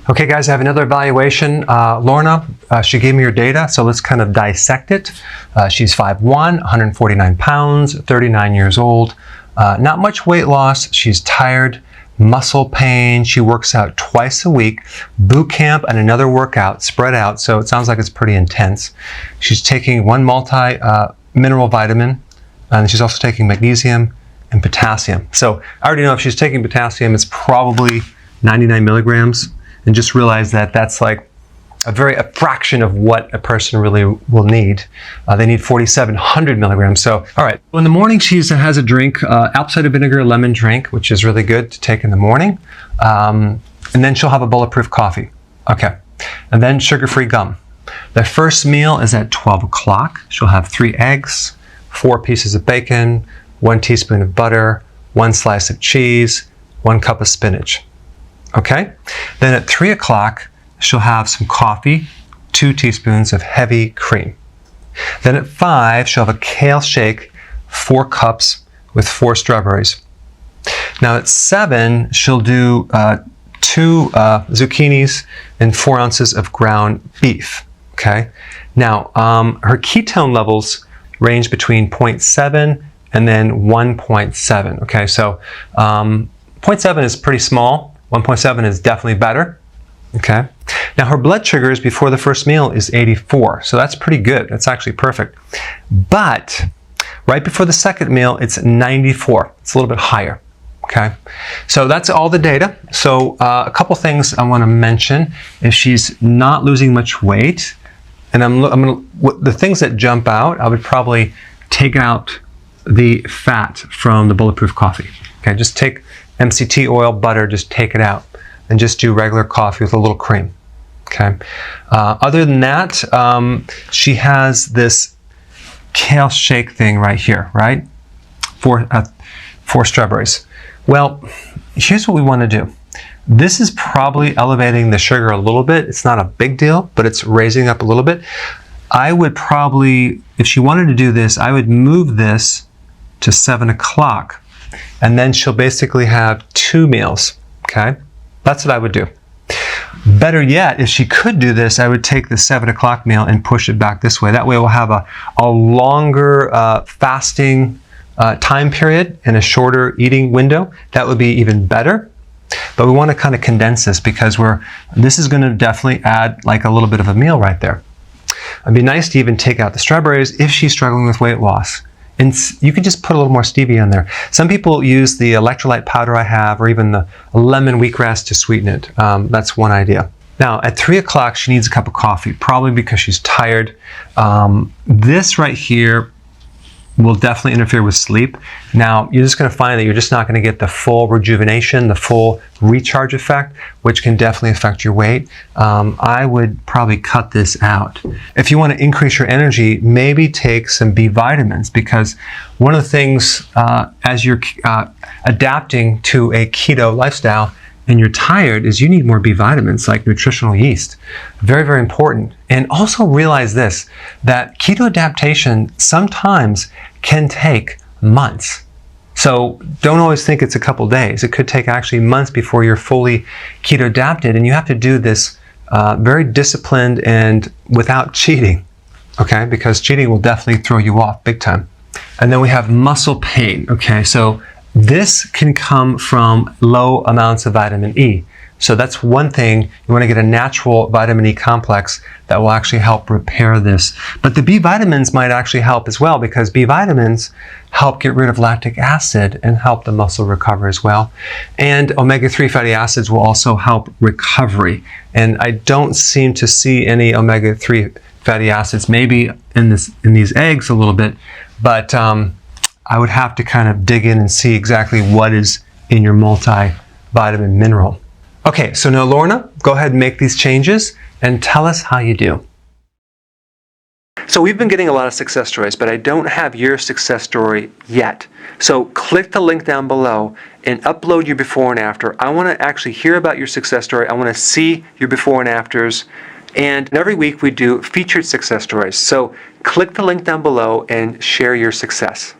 Okay guys, I have another evaluation. Lorna, she gave me her data, so let's kind of dissect it. She's 5'1", 149 pounds, 39 years old. Not much weight loss. She's tired, muscle pain. She works out twice a week, boot camp and another workout spread out, so it sounds like it's pretty intense. She's taking one multi-mineral vitamin, and she's also taking magnesium and potassium. So I already know if she's taking potassium, it's probably 99 milligrams. And just realize that that's like a fraction of what a person really will need. They need 4,700 milligrams. So, all right. In the morning, she has a drink, apple cider vinegar lemon drink, which is really good to take in the morning. And then she'll have a bulletproof coffee. Okay. And then sugar-free gum. The first meal is at 12 o'clock. She'll have 3 eggs, 4 pieces of bacon, 1 teaspoon of butter, 1 slice of cheese, 1 cup of spinach. Okay, then at 3 o'clock, she'll have some coffee, 2 teaspoons of heavy cream. Then at 5, she'll have a kale shake, 4 cups with 4 strawberries. Now at 7, she'll do 2 zucchinis and 4 ounces of ground beef. Okay, now her ketone levels range between 0.7 and then 1.7. Okay, so 0.7 is pretty small. 1.7 is definitely better. Okay. Now her blood sugars before the first meal is 84. So that's pretty good. That's actually perfect. But right before the second meal, it's 94. It's a little bit higher. Okay. So that's all the data. So a couple things I want to mention. If she's not losing much weight, and the things that jump out, I would probably take out the fat from the bulletproof coffee. Okay. Just take MCT oil, butter, just take it out and just do regular coffee with a little cream. Okay. Other than that, she has this kale shake thing right here, right? 4 strawberries. Well, here's what we want to do. This is probably elevating the sugar a little bit. It's not a big deal, but it's raising up a little bit. I would probably, if she wanted to do this, I would move this to 7 o'clock. And then she'll basically have 2 meals, okay? That's what I would do. Better yet, if she could do this, I would take the 7 o'clock meal and push it back this way. That way we'll have a longer fasting time period and a shorter eating window. That would be even better. But we want to kind of condense this because this is going to definitely add like a little bit of a meal right there. It'd be nice to even take out the strawberries if she's struggling with weight loss. And you can just put a little more stevia in there. Some people use the electrolyte powder I have, or even the lemon wheatgrass to sweeten it. That's one idea. Now, at 3 o'clock, she needs a cup of coffee, probably because she's tired. This right here will definitely interfere with sleep. Now, you're just going to find that you're just not going to get the full rejuvenation, the full recharge effect, which can definitely affect your weight. I would probably cut this out. If you want to increase your energy, maybe take some B vitamins, because one of the things as you're adapting to a keto lifestyle and you're tired is you need more B vitamins like nutritional yeast. Very, very important. And also realize this, that keto adaptation sometimes can take months. So don't always think it's a couple days. It could take actually months before you're fully keto adapted, and you have to do this very disciplined and without cheating, okay? Because cheating will definitely throw you off big time. And then we have muscle pain, okay? So this can come from low amounts of vitamin E. So that's one thing. You want to get a natural vitamin E complex that will actually help repair this. But the B vitamins might actually help as well, because B vitamins help get rid of lactic acid and help the muscle recover as well. And omega-3 fatty acids will also help recovery. And I don't seem to see any omega-3 fatty acids, maybe in these eggs a little bit, but I would have to kind of dig in and see exactly what is in your multivitamin mineral. Okay, so now Lorna, go ahead and make these changes and tell us how you do. So we've been getting a lot of success stories, but I don't have your success story yet. So click the link down below and upload your before and after. I want to actually hear about your success story. I want to see your before and afters. And every week we do featured success stories. So click the link down below and share your success.